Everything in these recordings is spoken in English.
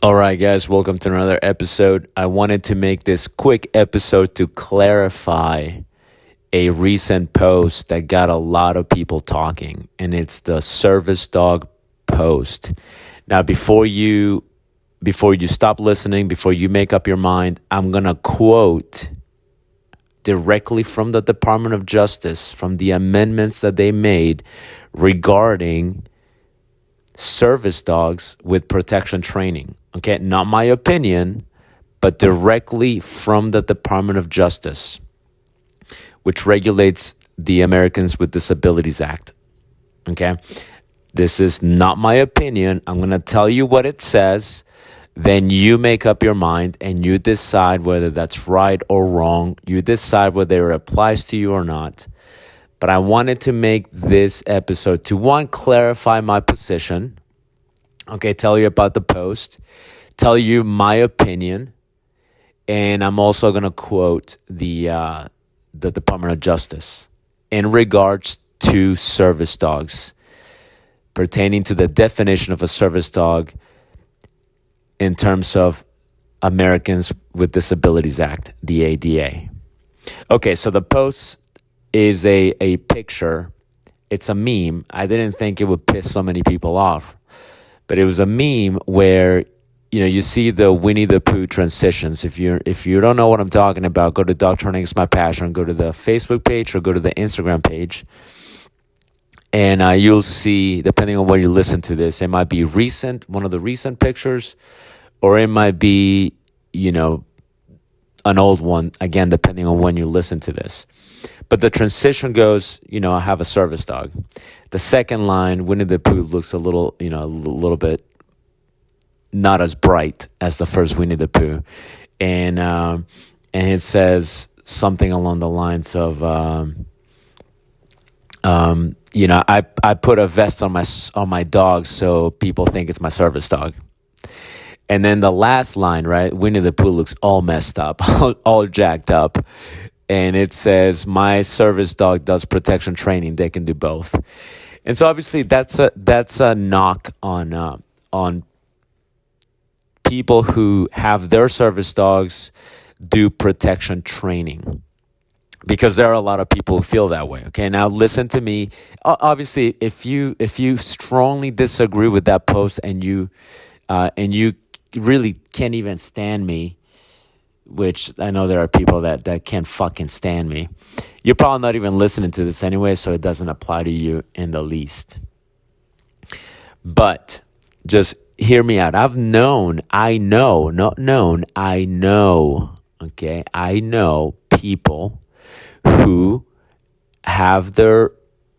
All right, guys, welcome to another episode. I wanted to make this quick episode to clarify a recent post that got a lot of people talking, and it's the service dog post. Now, before you stop listening, before you make up your mind, I'm going to quote directly from the Department of Justice, from the amendments that they made regarding service dogs with protection training. Okay, not my opinion, but directly from the Department of Justice, which regulates the Americans with Disabilities Act. Okay, this is not my opinion. I'm going to tell you what it says. Then you make up your mind and you decide whether that's right or wrong. You decide whether it applies to you or not. But I wanted to make this episode to, one, clarify my position. Okay, tell you about the post, tell you my opinion, and I'm also going to quote the Department of Justice in regards to service dogs, pertaining to the definition of a service dog in terms of Americans with Disabilities Act, the ADA. Okay, so the post is a picture. It's a meme. I didn't think it would piss so many people off. But it was a meme where, you see the Winnie the Pooh transitions. If you don't know what I'm talking about, go to Dog Training is My Passion, go to the Facebook page or go to the Instagram page. And you'll see, depending on where you listen to this, it might be recent, one of the recent pictures, or it might be, an old one, again, depending on when you listen to this. But the transition goes, I have a service dog. The second line, Winnie the Pooh looks a little bit not as bright as the first Winnie the Pooh. And it says something along the lines of, I put a vest on my dog so people think it's my service dog. And then the last line, right? Winnie the Pooh looks all messed up, all jacked up. And it says, my service dog does protection training. They can do both. And so obviously that's a knock on people who have their service dogs do protection training. Because there are a lot of people who feel that way. Okay, now listen to me. Obviously, if you strongly disagree with that post and you really can't even stand me, which I know there are people that can't fucking stand me, you're probably not even listening to this anyway, so it doesn't apply to you in the least. But just hear me out. I know, okay? I know people who have their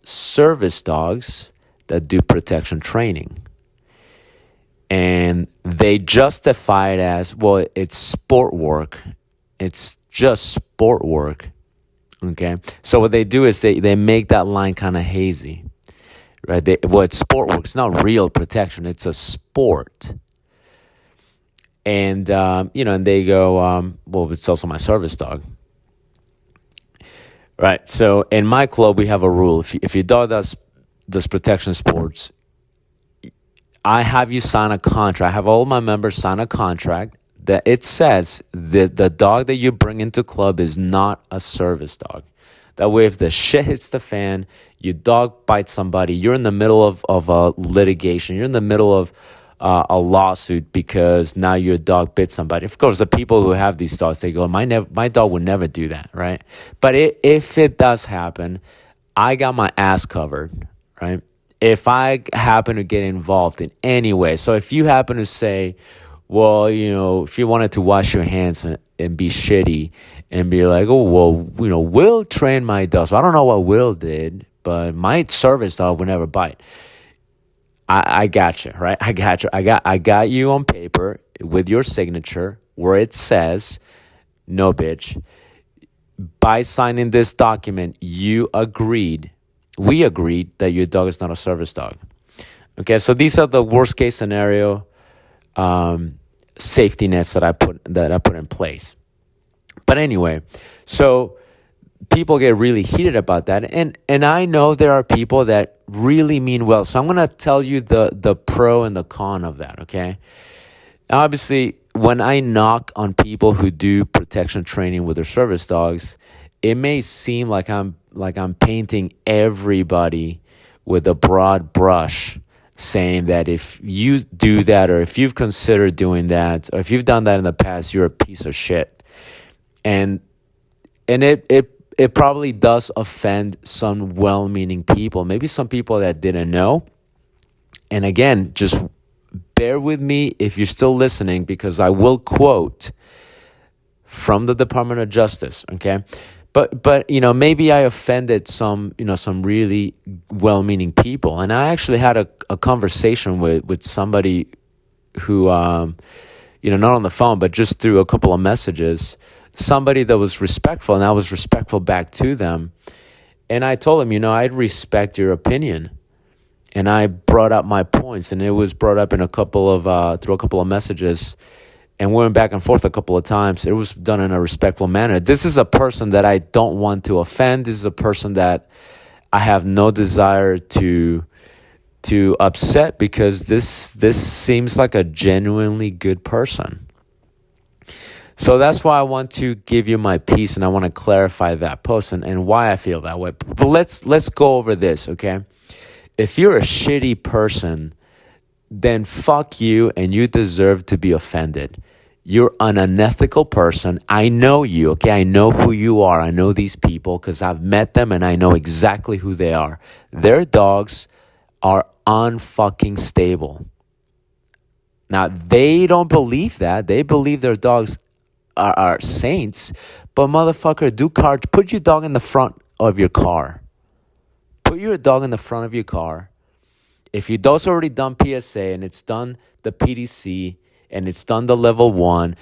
service dogs that do protection training. And they justify it as, well, it's sport work. It's just sport work. Okay? So what they do is they make that line kind of hazy. Right? It's sport work. It's not real protection. It's a sport. And, and they go, well, it's also my service dog. Right? So in my club, we have a rule. If your dog does protection sports, I have you sign a contract. I have all my members sign a contract that it says that the dog that you bring into club is not a service dog. That way, if the shit hits the fan, your dog bites somebody, you're in the middle of a litigation, you're in the middle of a lawsuit because now your dog bit somebody. Of course, the people who have these dogs, they go, my dog would never do that, right? But if it does happen, I got my ass covered, right? If I happen to get involved in any way, so if you happen to say, well, if you wanted to wash your hands and be shitty and be like, oh, well, Will trained my dog. So I don't know what Will did, but my service dog would never bite. I got you, right? I got you. I got you on paper with your signature where it says, no, bitch. By signing this document, we agreed that your dog is not a service dog. Okay, so these are the worst case scenario safety nets that I put in place. But anyway, so people get really heated about that, and I know there are people that really mean well. So I'm going to tell you the pro and the con of that, okay? Now, obviously, when I knock on people who do protection training with their service dogs, it may seem like I'm painting everybody with a broad brush, saying that if you do that, or if you've considered doing that, or if you've done that in the past, you're a piece of shit. And it probably does offend some well-meaning people, maybe some people that didn't know. And again, just bear with me if you're still listening, because I will quote from the Department of Justice, okay? But maybe I offended some really well-meaning people. And I actually had a conversation with somebody who not on the phone, but just through a couple of messages, somebody that was respectful, and I was respectful back to them. And I told him, I'd respect your opinion. And I brought up my points, and it was brought up in through a couple of messages, and we went back and forth a couple of times. It was done in a respectful manner. This is a person that I don't want to offend. This is a person that I have no desire to upset, because this seems like a genuinely good person. So that's why I want to give you my piece, and I want to clarify that post and why I feel that way. But let's go over this, okay? If you're a shitty person, then fuck you, and you deserve to be offended. You're an unethical person. I know you, okay? I know who you are. I know these people because I've met them, and I know exactly who they are. Their dogs are unfucking stable. Now, they don't believe that. They believe their dogs are saints. But motherfucker, put your dog in the front of your car. Put your dog in the front of your car. If your dog's already done PSA and it's done the PDC and it's done the level 1,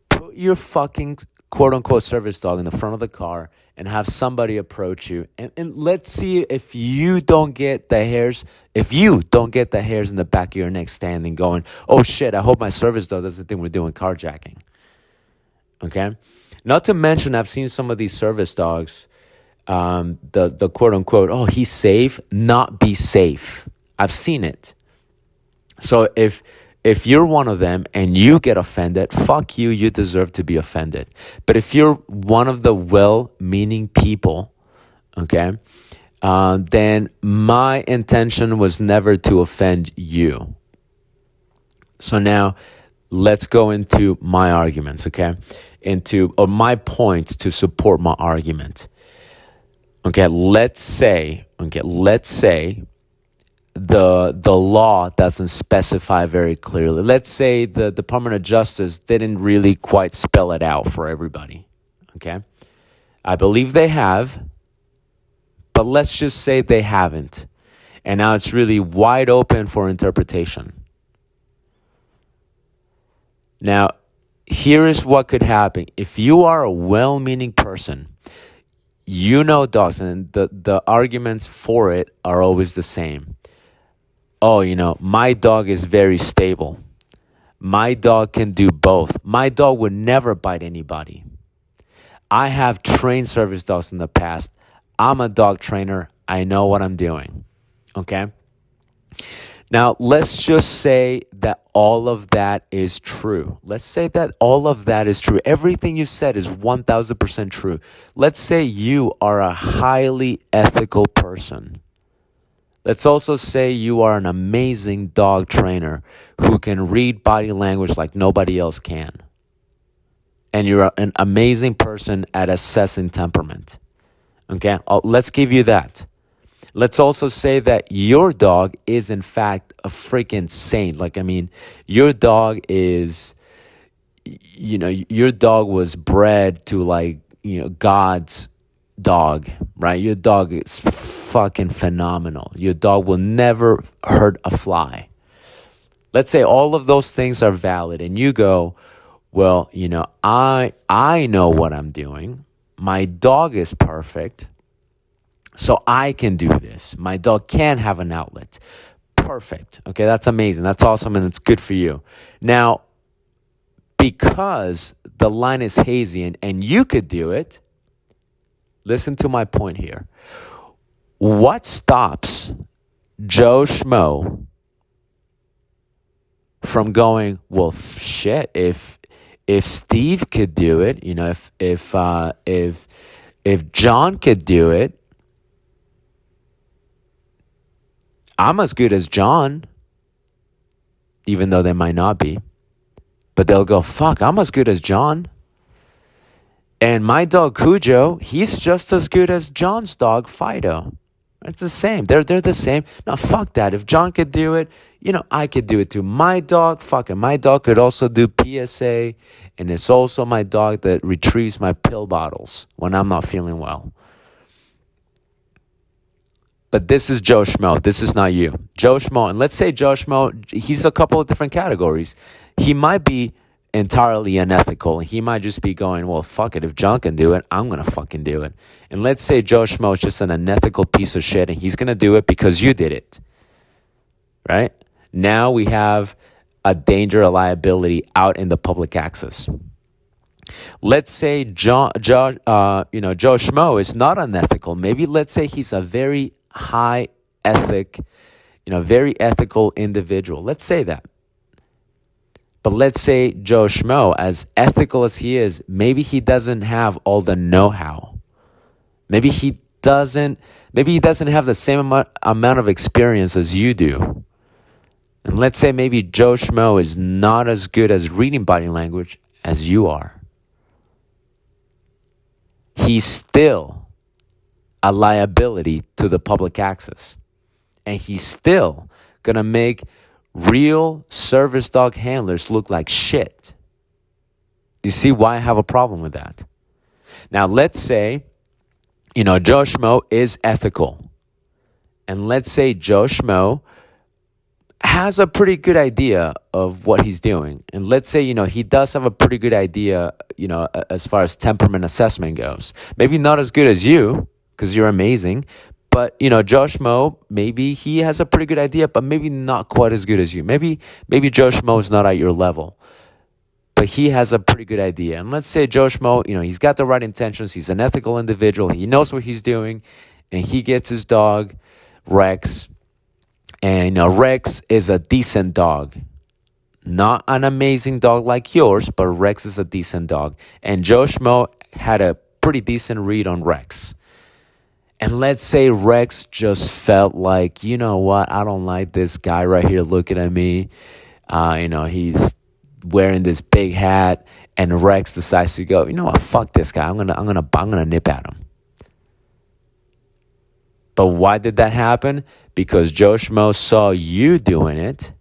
put your fucking quote-unquote service dog in the front of the car and have somebody approach you. And let's see if you don't get the hairs in the back of your neck standing going, oh shit, I hope my service dog doesn't think we're doing carjacking. Okay? Not to mention, I've seen some of these service dogs, the quote-unquote, oh, he's safe, not be safe. I've seen it. So if you're one of them and you get offended, fuck you, you deserve to be offended. But if you're one of the well-meaning people, okay, then my intention was never to offend you. So now let's go into my arguments, okay, or my points to support my argument. Okay, let's say the law doesn't specify very clearly. Let's say the Department of Justice didn't really quite spell it out for everybody. Okay? I believe they have, but let's just say they haven't. And now it's really wide open for interpretation. Now, here is what could happen. If you are a well-meaning person, dogs, and the arguments for it are always the same. Oh, my dog is very stable. My dog can do both. My dog would never bite anybody. I have trained service dogs in the past. I'm a dog trainer. I know what I'm doing. Okay? Now, let's just say that all of that is true. Let's say that all of that is true. Everything you said is 1,000% true. Let's say you are a highly ethical person. Let's also say you are an amazing dog trainer who can read body language like nobody else can. And you're an amazing person at assessing temperament. Okay? Let's give you that. Let's also say that your dog is, in fact, a freaking saint. Your dog is, your dog was bred to, God's dog, right? Your dog is fucking phenomenal. Your dog will never hurt a fly. Let's say all of those things are valid, and you go, well, I know what I'm doing. My dog is perfect. So I can do this. My dog can have an outlet. Perfect. Okay, that's amazing. That's awesome, and it's good for you. Now, because the line is hazy and you could do it, listen to my point here. What stops Joe Schmo from going, well, shit, if Steve could do it, if John could do it, I'm as good as John, even though they might not be. But they'll go, fuck, I'm as good as John. And my dog Cujo, he's just as good as John's dog Fido. It's the same. They're the same. No, fuck that. If John could do it, I could do it too. My dog could also do PSA, and it's also my dog that retrieves my pill bottles when I'm not feeling well. But this is Joe Schmo. This is not you. Joe Schmo, and let's say Joe Schmo, he's a couple of different categories. He might be entirely unethical. He might just be going, well, fuck it. If John can do it, I'm going to fucking do it. And let's say Joe Schmo is just an unethical piece of shit and he's going to do it because you did it. Right? Now we have a danger, a liability out in the public access. Let's say Joe Schmo is not unethical. Maybe let's say he's a very high ethic, very ethical individual. Let's say that. But let's say Joe Schmo, as ethical as he is, maybe he doesn't have all the know-how. Maybe he doesn't have the same amount of experience as you do. And let's say maybe Joe Schmo is not as good as reading body language as you are. He's still a liability to the public access. And he's still going to make real service dog handlers look like shit. You see why I have a problem with that? Now, let's say, Joe Schmo is ethical. And let's say Joe Schmo has a pretty good idea of what he's doing. And let's say, he does have a pretty good idea, as far as temperament assessment goes. Maybe not as good as you, because you're amazing. But, Joe Schmo, maybe he has a pretty good idea, but maybe not quite as good as you. Maybe Joe Schmo is not at your level, but he has a pretty good idea. And let's say Joe Schmo, he's got the right intentions. He's an ethical individual. He knows what he's doing. And he gets his dog, Rex. And, Rex is a decent dog. Not an amazing dog like yours, but Rex is a decent dog. And Joe Schmo had a pretty decent read on Rex. And let's say Rex just felt like, you know what, I don't like this guy right here looking at me. He's wearing this big hat, and Rex decides to go, you know what, fuck this guy. I'm gonna nip at him. But why did that happen? Because Joe Schmo saw you doing it,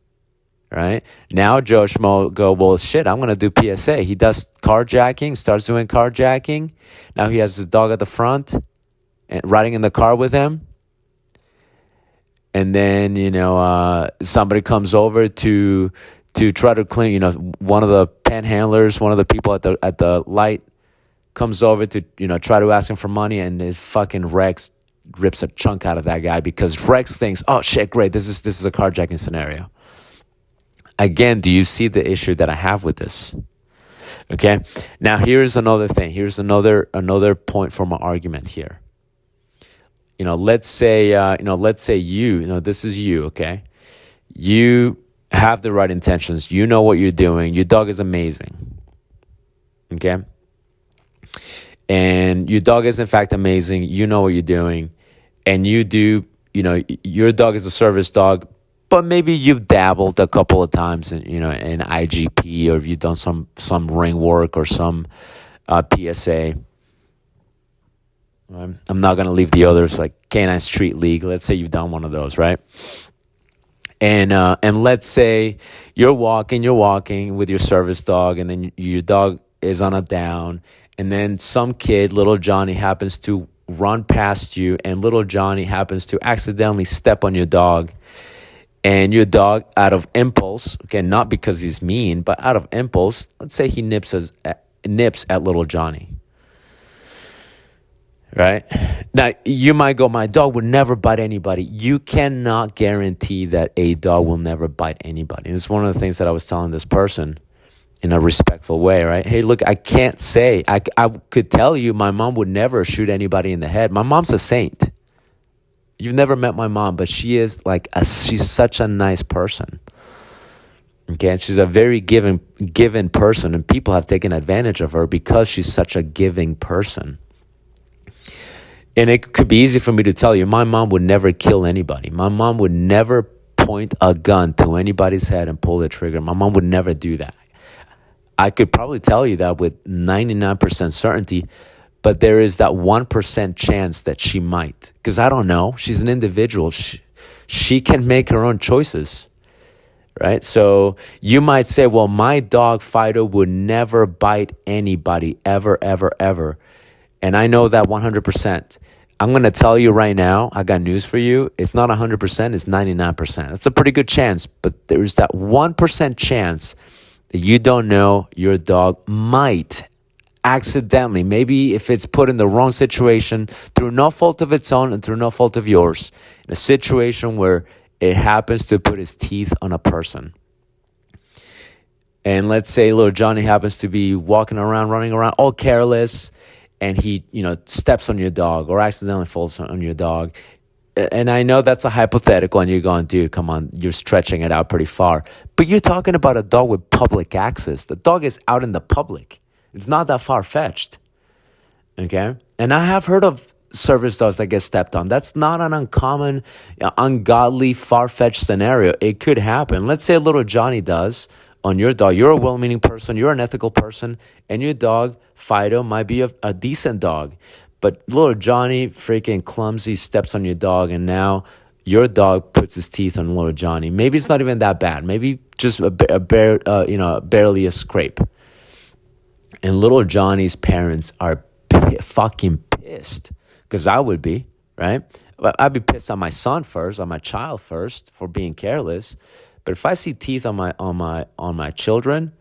right? Now Joe Schmo go, well, shit, I'm gonna do PSA. He does carjacking, starts doing carjacking. Now he has his dog at the front, and riding in the car with him. And then, somebody comes over to try to clean, one of the panhandlers, one of the people at the light comes over to, try to ask him for money, and his fucking Rex rips a chunk out of that guy because Rex thinks, oh shit, great, this is a carjacking scenario. Again, do you see the issue that I have with this? Okay. Now here's another thing. Here's another point for my argument here. Let's say you, this is you, okay? You have the right intentions. You know what you're doing. Your dog is amazing, okay? And your dog is, in fact, amazing. You know what you're doing. And you do, your dog is a service dog, but maybe you've dabbled a couple of times in IGP, or you've done some ring work or some PSA. I'm not going to leave the others, like Canine Street League. Let's say you've done one of those, right? And let's say you're walking with your service dog, and then your dog is on a down, and then some kid, little Johnny, happens to run past you, and little Johnny happens to accidentally step on your dog, and your dog, out of impulse, okay, not because he's mean, but out of impulse, let's say he nips at little Johnny. Right? Now, you might go, my dog would never bite anybody. You cannot guarantee that a dog will never bite anybody. And it's one of the things that I was telling this person in a respectful way, right? Hey, look, I can't say. I could tell you my mom would never shoot anybody in the head. My mom's a saint. You've never met my mom, but she is she's such a nice person. Okay, and she's a very given person, and people have taken advantage of her because she's such a giving person. And it could be easy for me to tell you, my mom would never kill anybody. My mom would never point a gun to anybody's head and pull the trigger. My mom would never do that. I could probably tell you that with 99% certainty, but there is that 1% chance that she might. Because I don't know. She's an individual. She can make her own choices, right? So you might say, well, my dog Fido would never bite anybody ever, ever, ever. And I know that 100%. I'm going to tell you right now, I got news for you. It's not 100%, it's 99%. That's a pretty good chance, but there's that 1% chance that you don't know your dog might accidentally, maybe if it's put in the wrong situation, through no fault of its own and through no fault of yours, in a situation where it happens to put his teeth on a person. And let's say little Johnny happens to be walking around, running around, all careless, and he, steps on your dog or accidentally falls on your dog. And I know that's a hypothetical, and you're going, dude, come on, you're stretching it out pretty far. But you're talking about a dog with public access. The dog is out in the public. It's not that far-fetched, okay? And I have heard of service dogs that get stepped on. That's not an uncommon, ungodly, far-fetched scenario. It could happen. Let's say little Johnny does on your dog. You're a well-meaning person. You're an ethical person. And your dog, Fido, might be a decent dog. But little Johnny, freaking clumsy, steps on your dog. And now your dog puts his teeth on little Johnny. Maybe it's not even that bad. Maybe just barely a scrape. And little Johnny's parents are fucking pissed. Because I would be, right? I'd be pissed on my son first, on my child first, for being careless. But if I see teeth on my children,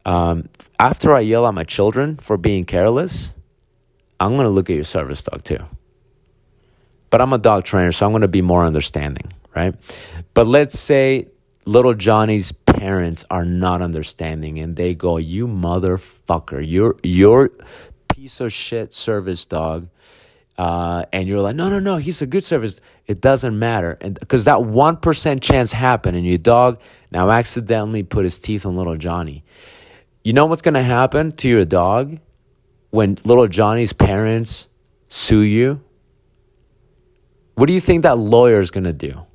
after I yell at my children for being careless, I'm going to look at your service dog too. But I'm a dog trainer, so I'm going to be more understanding, right? But let's say little Johnny's parents are not understanding, and they go, you motherfucker, you're piece of shit service dog. And you're like, no, he's a good service. It doesn't matter. And because that 1% chance happened, and your dog now accidentally put his teeth on little Johnny. You know what's going to happen to your dog when little Johnny's parents sue you? What do you think that lawyer is going to do?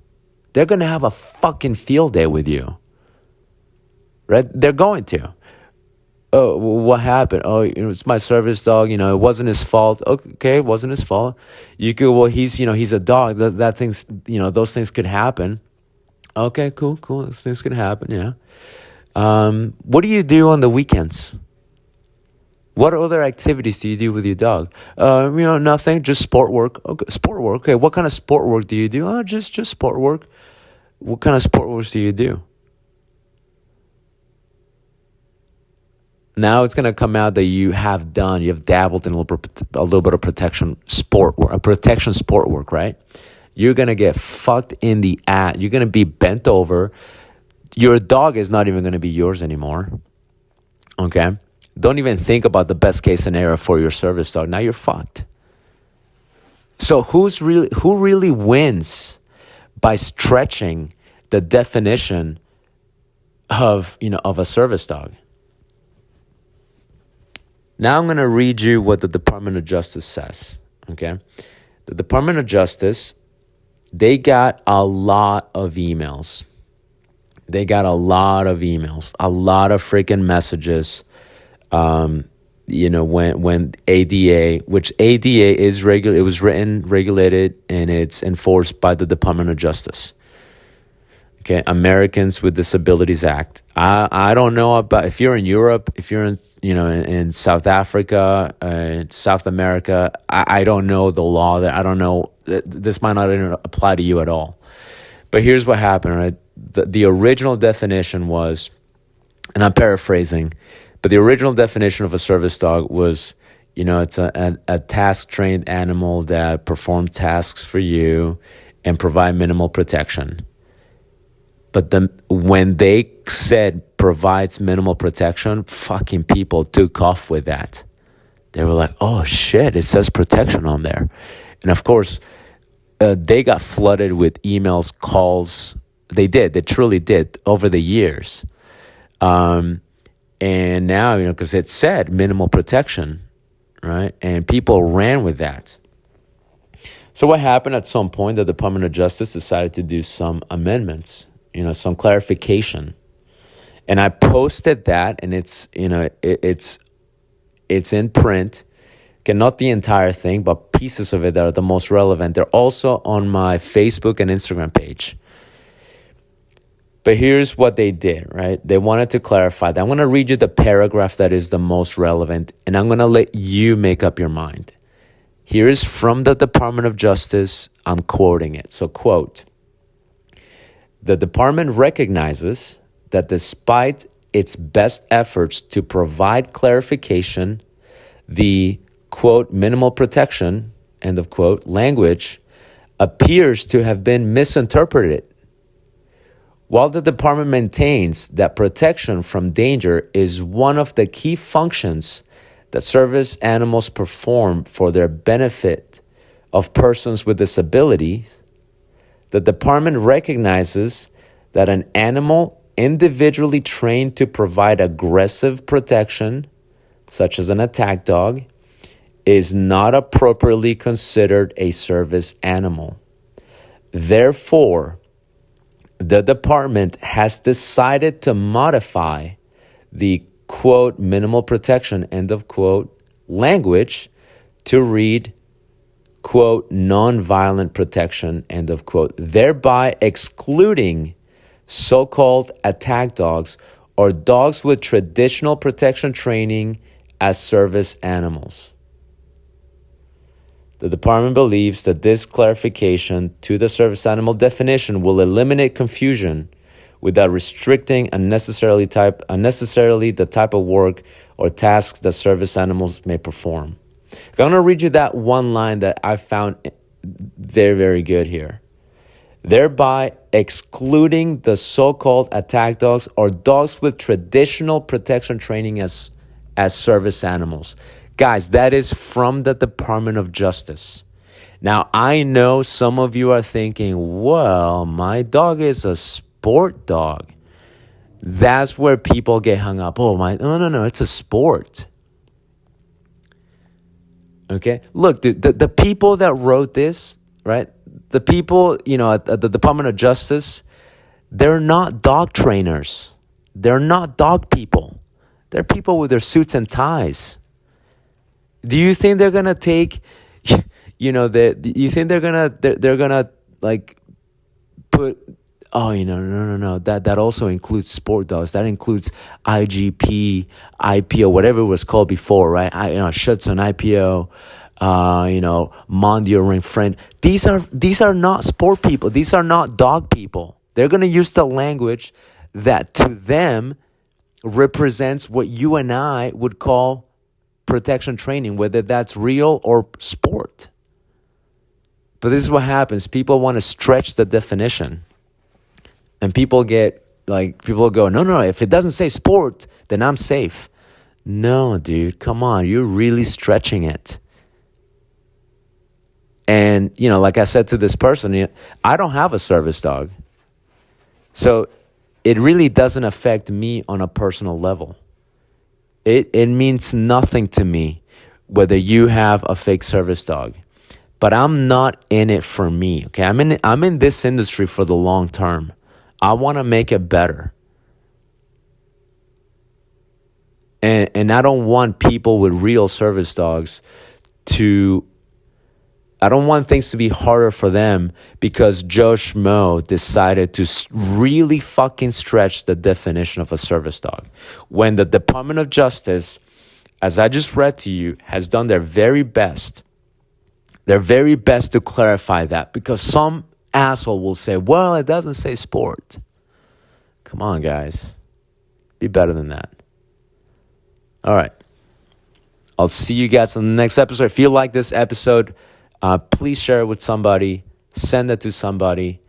They're going to have a fucking field day with you. Right? They're going to. Oh, what happened? Oh, it's my service dog. It wasn't his fault. Okay, it wasn't his fault. You could, well, he's a dog. That things, those things could happen. Okay, cool. Those things could happen, yeah. What do you do on the weekends? What other activities do you do with your dog? Nothing, just sport work. Okay, sport work. Okay, what kind of sport work do you do? Oh, just sport work. What kind of sport work do you do? Now it's going to come out that you have dabbled in a little bit of protection sport work, right? You're going to get fucked in the ass. You're going to be bent over. Your dog is not even going to be yours anymore. Okay? Don't even think about the best case scenario for your service dog. Now you're fucked. So who really wins by stretching the definition of a service dog? Now I'm going to read you what the Department of Justice says, okay? The Department of Justice, they got a lot of emails. A lot of freaking messages, when ADA, which ADA is it was regulated, and it's enforced by the Department of Justice. Okay, Americans with Disabilities Act. I don't know about if you're in Europe, if you're in South Africa, South America. I don't know the law there. I don't know. This might not even apply to you at all. But here's what happened, right? The original definition was, and I'm paraphrasing, but the original definition of a service dog was, it's a task-trained animal that performs tasks for you and provide minimal protection. But when they said provides minimal protection, fucking people took off with that. They were like, oh shit, it says protection on there. And of course, they got flooded with emails, calls, They did. They truly did over the years. And now, because it said minimal protection, right? And people ran with that. So what happened at some point, the Department of Justice decided to do some amendments, some clarification. And I posted that, and it's in print. Okay, not the entire thing, but pieces of it that are the most relevant. They're also on my Facebook and Instagram page. But here's what they did, right? They wanted to clarify that. I'm going to read you the paragraph that is the most relevant, and I'm going to let you make up your mind. Here is from the Department of Justice. I'm quoting it. So, quote, the department recognizes that despite its best efforts to provide clarification, the, quote, minimal protection, end of quote, language appears to have been misinterpreted. While the department maintains that protection from danger is one of the key functions that service animals perform for their benefit of persons with disabilities, the department recognizes that an animal individually trained to provide aggressive protection, such as an attack dog, is not appropriately considered a service animal. Therefore, the department has decided to modify the, quote, minimal protection, end of quote, language to read, quote, non-violent protection, end of quote, thereby excluding so-called attack dogs or dogs with traditional protection training as service animals. The department believes that this clarification to the service animal definition will eliminate confusion without restricting unnecessarily the type of work or tasks that service animals may perform. I'm going to read you that one line that I found very, very good here. Thereby excluding the so-called attack dogs or dogs with traditional protection training as service animals. Guys, that is from the Department of Justice. Now, I know some of you are thinking, well, my dog is a sport dog. That's where people get hung up. No, it's a sport. Okay? Look, the people that wrote this, right? The people, at the Department of Justice, they're not dog trainers. They're not dog people. They're people with their suits and ties. Do you think they're gonna take, you think they're gonna like put, no. That also includes sport dogs. That includes IGP, IPO, whatever it was called before, right? Schutzhund, IPO, Mondio Ring Friend. These are not sport people. These are not dog people. They're gonna use the language that to them represents what you and I would call protection training, whether that's real or sport. But this is what happens. People want to stretch the definition. And people go, no, if it doesn't say sport, then I'm safe. No, dude, come on. You're really stretching it. And, like I said to this person, I don't have a service dog. So it really doesn't affect me on a personal level. It means nothing to me whether you have a fake service dog. But I'm not in it for me, okay? I'm in this industry for the long term. I want to make it better. And I don't want people with real service dogs I don't want things to be harder for them because Joe Schmo decided to really fucking stretch the definition of a service dog. When the Department of Justice, as I just read to you, has done their very best to clarify that, because some asshole will say, well, it doesn't say sport. Come on, guys. Be better than that. All right. I'll see you guys on the next episode. If you like this episode, please share it with somebody, send it to somebody,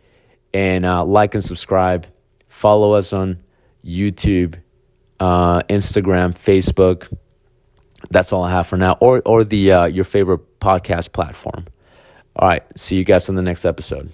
and like and subscribe. Follow us on YouTube, Instagram, Facebook. That's all I have for now, or the your favorite podcast platform. All right, see you guys on the next episode.